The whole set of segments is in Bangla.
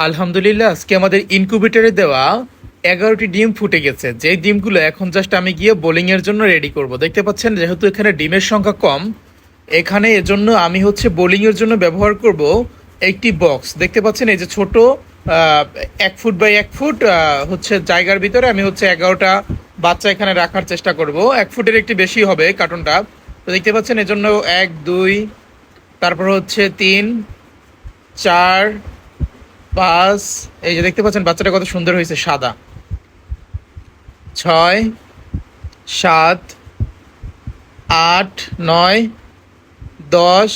আলহামদুলিল্লাহ, আজকে আমাদের ইনকিউবেটরে দেওয়া 11টি ডিম ফুটে গেছে। যেই ডিমগুলো এখন জাস্ট আমি গিয়ে বোলিং এর জন্য রেডি করব। দেখতে পাচ্ছেন, যেহেতু এখানে ডিমের সংখ্যা কম, এখানে এজন্য আমি হচ্ছে বোলিং এর জন্য ব্যবহার করব একটি বক্স। দেখতে পাচ্ছেন, এই যে ছোট 1 ফুট বাই 1 ফুট হচ্ছে জায়গার ভিতরে আমি হচ্ছে 11টা বাচ্চা এখানে রাখার চেষ্টা করব। 1 ফুটের একটি বেশি হবে কার্টনটা। তো দেখতে পাচ্ছেন, এজন্য 1 2, তারপর হচ্ছে 3 4 5, এই যে দেখতে পাচ্ছেন বাচ্চাটা কত সুন্দর হয়েছে, সাদা। 6 7 8 9 10,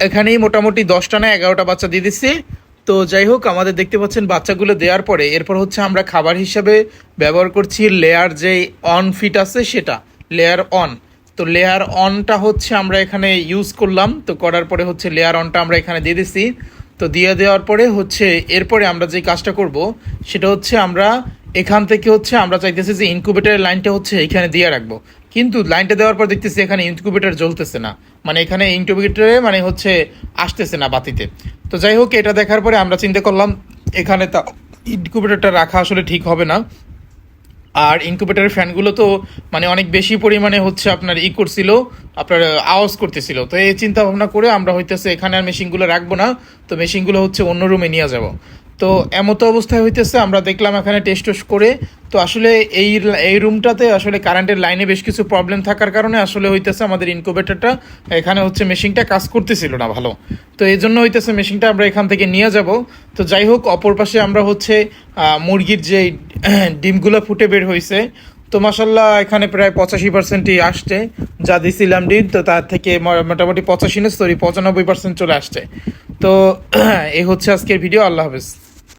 এখানেই মোটামুটি 10টা না 11টা বাচ্চা দিয়ে দিচ্ছি। তো যাই হোক, আমাদের দেখতে পাচ্ছেন বাচ্চাগুলো দেওয়ার পরে এরপর হচ্ছে আমরা খাবার হিসাবে ব্যবহার করছি লেয়ার, যেই অন ফিট আছে সেটা লেয়ার অন। তো লেয়ার অনটা হচ্ছে আমরা এখানে ইউজ করলাম। তো করার পরে হচ্ছে লেয়ার অনটা আমরা এখানে দিয়ে দিচ্ছি। তো দিয়ে দেওয়ার পরে হচ্ছে এরপরে আমরা যে কাজটা করব সেটা হচ্ছে আমরা এখান থেকে হচ্ছে আমরা চাইতেছি যে ইনকিউবেটরের লাইনটা হচ্ছে এখানে দিয়ে রাখবো। কিন্তু লাইনটা দেওয়ার পর দেখতেছি এখানে ইনকিউবেটর জ্বলতেছে না, মানে এখানে ইনকিউবেটরে মানে হচ্ছে আসতেছে না বাতিতে। তো যাই হোক, এটা দেখার পরে আমরা চিন্তা করলাম এখানে তা ইনকিউবেটরটা রাখা আসলে ঠিক হবে না। আর ইনকিউবেটরের ফ্যানগুলো তো মানে অনেক বেশি পরিমাণে হচ্ছে আপনার করছিল, আপনার আওয়াজ করতেছিল। তো এই চিন্তা ভাবনা করে আমরা হইতেছে এখানে আর মেশিনগুলো রাখবো না, তো মেশিনগুলো হচ্ছে অন্য রুমে নিয়ে যাব। তো এমতো অবস্থায় হইতেছে আমরা দেখলাম এখানে টেস্ট করে, তো আসলে এই রুমটাতে আসলে কারেন্টের লাইনে বেশ কিছু প্রবলেম থাকার কারণে আসলে হইতেছে আমাদের ইনকিউবেটরটা এখানে হচ্ছে মেশিনটা কাজ করতেছিল না ভালো। তো এই জন্য হইতেছে মেশিনটা আমরা এখান থেকে নিয়ে যাব। তো যাই হোক, অপর পাশে আমরা হচ্ছে মুরগির যে ডিমগুলো ফুটে বের হয়েছে, তো মাসাল্লাহ এখানে প্রায় 85%ই আসছে। যা দিছিলাম ডিম, তো তার থেকে মোটামুটি 85 না, সরি 95% চলে আসছে। তো এই হচ্ছে আজকের ভিডিও। আল্লাহ হাফেজ।